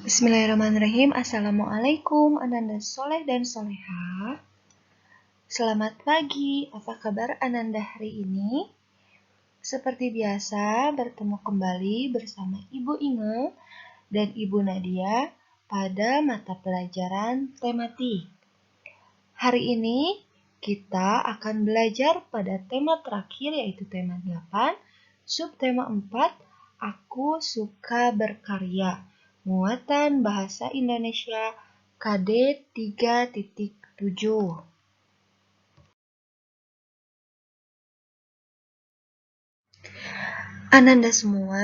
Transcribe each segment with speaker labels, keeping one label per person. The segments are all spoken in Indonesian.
Speaker 1: Bismillahirrahmanirrahim. Assalamualaikum Ananda Soleh dan Soleha. Selamat pagi, apa kabar Ananda hari ini? Seperti biasa, bertemu kembali bersama Ibu Inge dan Ibu Nadia pada mata pelajaran tematik. Hari ini kita akan belajar pada tema terakhir yaitu tema 8, subtema 4, Aku Suka Berkarya. Muatan Bahasa Indonesia KD 3.7. Ananda semua,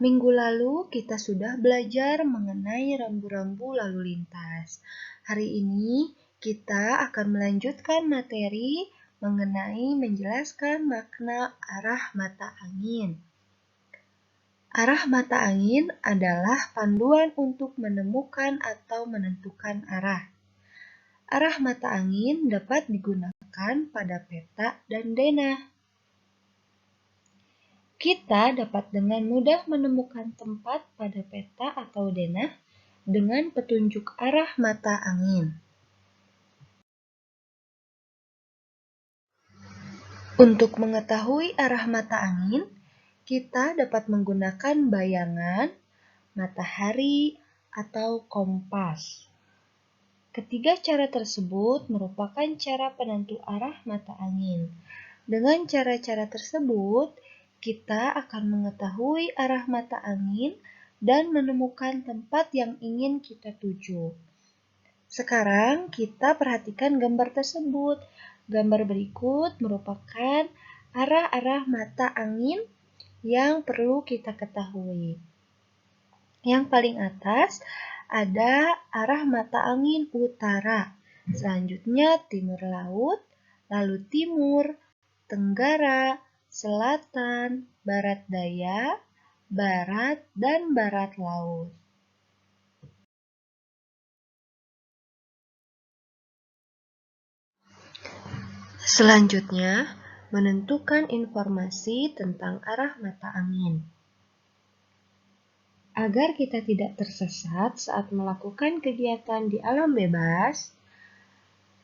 Speaker 1: minggu lalu kita sudah belajar mengenai rambu-rambu lalu lintas. Hari ini kita akan melanjutkan materi mengenai menjelaskan makna arah mata angin. Arah mata angin adalah panduan untuk menemukan atau menentukan arah. Arah mata angin dapat digunakan pada peta dan denah. Kita dapat dengan mudah menemukan tempat pada peta atau denah dengan petunjuk arah mata angin. Untuk mengetahui arah mata angin, kita dapat menggunakan bayangan, matahari, atau kompas. Ketiga cara tersebut merupakan cara penentu arah mata angin. Dengan cara-cara tersebut, kita akan mengetahui arah mata angin dan menemukan tempat yang ingin kita tuju. Sekarang kita perhatikan gambar tersebut. Gambar berikut merupakan arah-arah mata angin yang perlu kita ketahui. Yang paling atas ada arah mata angin utara, selanjutnya timur laut, lalu timur, tenggara, selatan, barat daya, barat, dan barat laut. Selanjutnya, menentukan informasi tentang arah mata angin. Agar kita tidak tersesat saat melakukan kegiatan di alam bebas,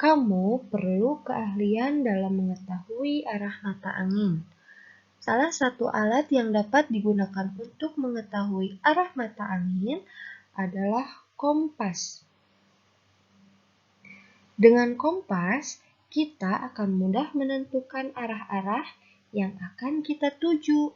Speaker 1: kamu perlu keahlian dalam mengetahui arah mata angin. Salah satu alat yang dapat digunakan untuk mengetahui arah mata angin adalah kompas. Dengan kompas, kita akan mudah menentukan arah-arah yang akan kita tuju.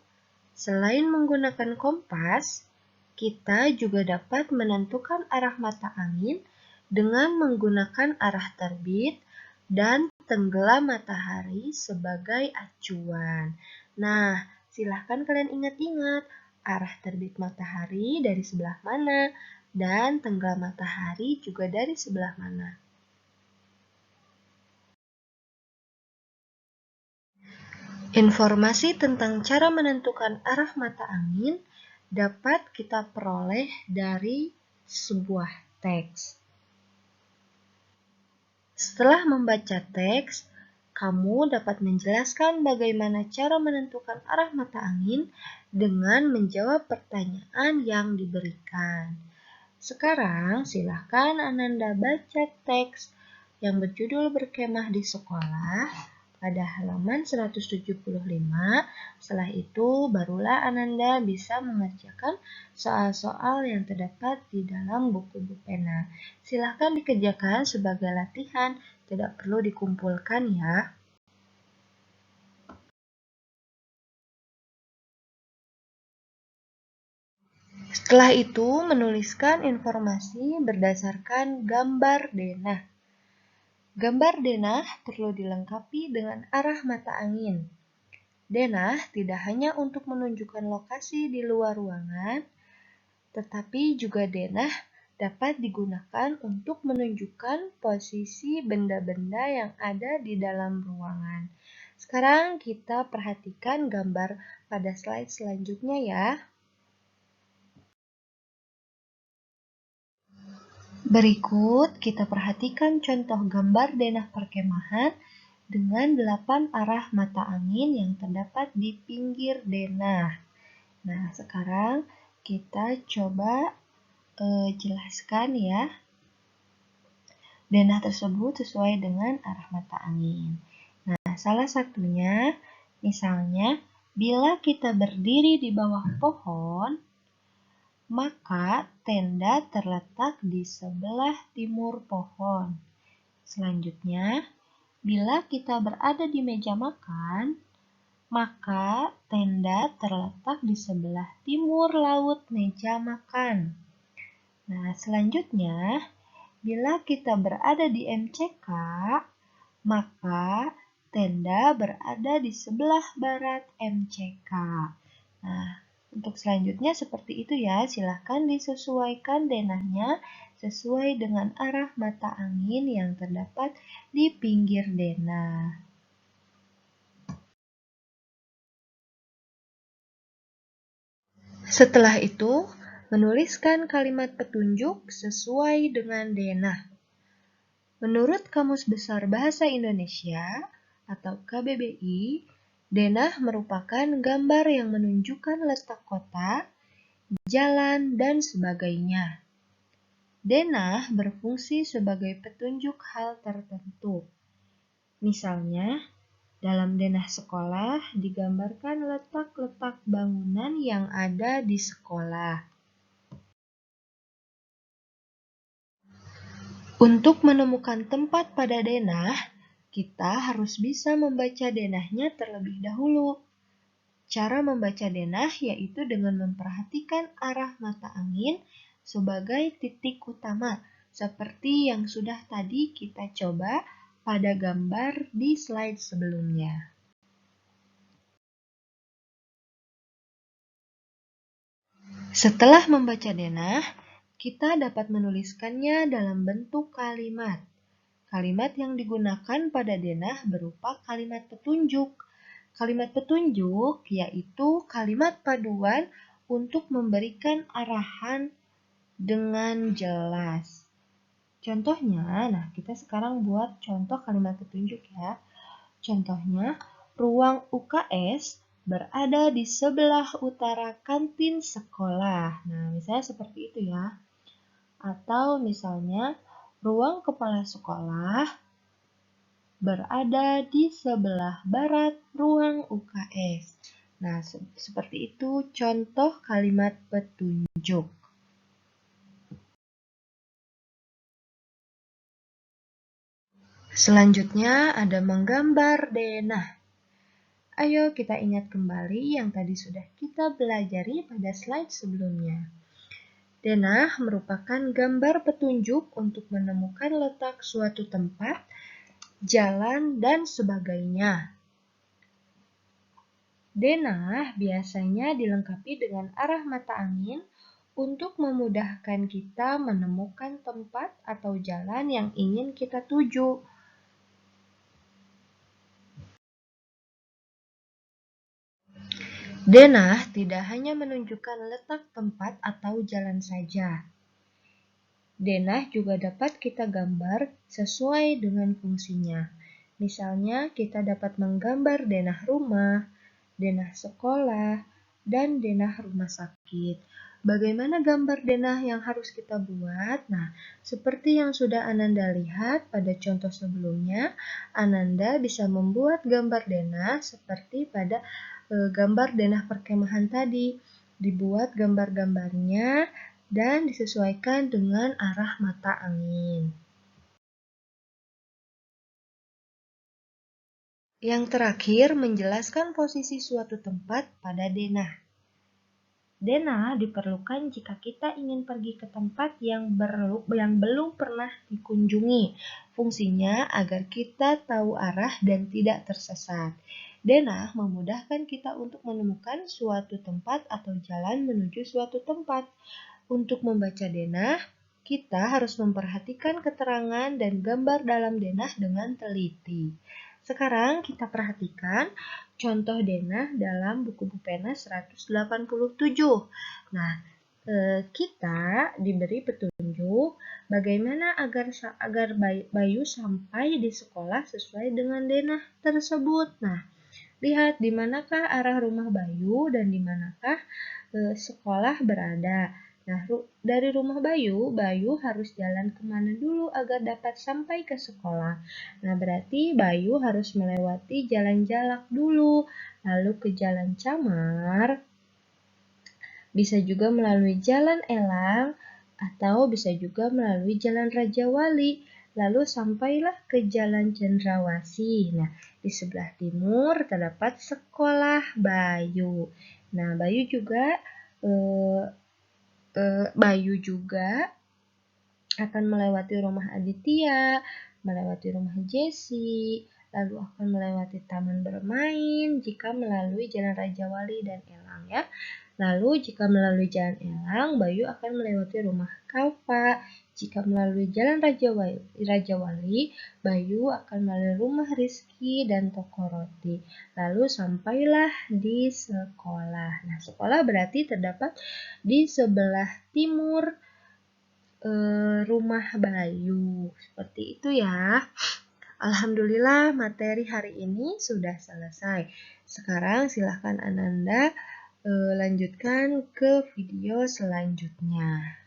Speaker 1: Selain menggunakan kompas, kita juga dapat menentukan arah mata angin dengan menggunakan arah terbit dan tenggelam matahari sebagai acuan. Nah, silahkan kalian ingat-ingat arah terbit matahari dari sebelah mana dan tenggelam matahari juga dari sebelah mana. Informasi tentang cara menentukan arah mata angin dapat kita peroleh dari sebuah teks. Setelah membaca teks, kamu dapat menjelaskan bagaimana cara menentukan arah mata angin dengan menjawab pertanyaan yang diberikan. Sekarang silahkan Ananda baca teks yang berjudul Berkemah di Sekolah pada halaman 175. Setelah itu barulah Ananda bisa mengerjakan soal-soal yang terdapat di dalam buku pena. Silahkan dikerjakan sebagai latihan, tidak perlu dikumpulkan ya. Setelah itu menuliskan informasi berdasarkan gambar denah. Gambar denah perlu dilengkapi dengan arah mata angin. Denah tidak hanya untuk menunjukkan lokasi di luar ruangan, tetapi juga denah dapat digunakan untuk menunjukkan posisi benda-benda yang ada di dalam ruangan. Sekarang kita perhatikan gambar pada slide selanjutnya ya. Berikut kita perhatikan contoh gambar denah perkemahan dengan 8 arah mata angin yang terdapat di pinggir denah. Nah, sekarang kita coba jelaskan ya. Denah tersebut sesuai dengan arah mata angin. Nah, salah satunya, misalnya, bila kita berdiri di bawah pohon, maka tenda terletak di sebelah timur pohon. Selanjutnya, bila kita berada di meja makan, maka tenda terletak di sebelah timur laut meja makan. Nah, selanjutnya, bila kita berada di MCK, maka tenda berada di sebelah barat MCK. Nah, untuk selanjutnya seperti itu ya, silahkan disesuaikan denahnya sesuai dengan arah mata angin yang terdapat di pinggir denah. Setelah itu, menuliskan kalimat petunjuk sesuai dengan denah. Menurut Kamus Besar Bahasa Indonesia atau KBBI, denah merupakan gambar yang menunjukkan letak kota, jalan, dan sebagainya. Denah berfungsi sebagai petunjuk hal tertentu. Misalnya, dalam denah sekolah digambarkan letak-letak bangunan yang ada di sekolah. Untuk menemukan tempat pada denah, kita harus bisa membaca denahnya terlebih dahulu. Cara membaca denah yaitu dengan memperhatikan arah mata angin sebagai titik utama, seperti yang sudah tadi kita coba pada gambar di slide sebelumnya. Setelah membaca denah, kita dapat menuliskannya dalam bentuk kalimat. Kalimat yang digunakan pada denah berupa kalimat petunjuk. Kalimat petunjuk yaitu kalimat paduan untuk memberikan arahan dengan jelas. Contohnya, nah kita sekarang buat contoh kalimat petunjuk ya. Contohnya, ruang UKS berada di sebelah utara kantin sekolah. Nah, misalnya seperti itu ya. Atau misalnya, ruang kepala sekolah berada di sebelah barat ruang UKS. Nah, seperti itu contoh kalimat petunjuk. Selanjutnya ada menggambar denah. Ayo kita ingat kembali yang tadi sudah kita pelajari pada slide sebelumnya. Denah merupakan gambar petunjuk untuk menemukan letak suatu tempat, jalan, dan sebagainya. Denah biasanya dilengkapi dengan arah mata angin untuk memudahkan kita menemukan tempat atau jalan yang ingin kita tuju. Denah tidak hanya menunjukkan letak tempat atau jalan saja. Denah juga dapat kita gambar sesuai dengan fungsinya. Misalnya, kita dapat menggambar denah rumah, denah sekolah, dan denah rumah sakit. Bagaimana gambar denah yang harus kita buat? Nah, seperti yang sudah Ananda lihat pada contoh sebelumnya, Ananda bisa membuat gambar denah seperti pada gambar denah perkemahan tadi. Dibuat gambar-gambarnya dan disesuaikan dengan arah mata angin. Yang terakhir, menjelaskan posisi suatu tempat pada denah. Denah diperlukan jika kita ingin pergi ke tempat yang belum pernah dikunjungi. Fungsinya agar kita tahu arah dan tidak tersesat. Denah memudahkan kita untuk menemukan suatu tempat atau jalan menuju suatu tempat. Untuk membaca denah, kita harus memperhatikan keterangan dan gambar dalam denah dengan teliti. Sekarang kita perhatikan contoh denah dalam buku pena 187. Nah, kita diberi petunjuk bagaimana agar Bayu sampai di sekolah sesuai dengan denah tersebut. Nah, lihat di manakah arah rumah Bayu dan di manakah sekolah berada. Nah, dari rumah Bayu, Bayu harus jalan kemana dulu agar dapat sampai ke sekolah. Nah, berarti Bayu harus melewati jalan Jalak dulu, lalu ke jalan Camar, bisa juga melalui jalan Elang, atau bisa juga melalui jalan Raja Wali. Lalu sampailah ke jalan Cendrawasih. Nah, di sebelah timur terdapat sekolah Bayu. Nah, Bayu juga akan melewati rumah Aditya, melewati rumah Jessie, lalu akan melewati taman bermain jika melalui jalan Raja Wali dan Elang ya. Lalu jika melalui jalan Elang, Bayu akan melewati rumah Kalpa. Jika melalui jalan Raja Wali, Bayu akan melalui rumah Rizky dan toko roti. Lalu sampailah di sekolah. Nah, sekolah berarti terdapat di sebelah timur rumah Bayu. Seperti itu ya. Alhamdulillah materi hari ini sudah selesai. Sekarang silahkan Ananda lanjutkan ke video selanjutnya.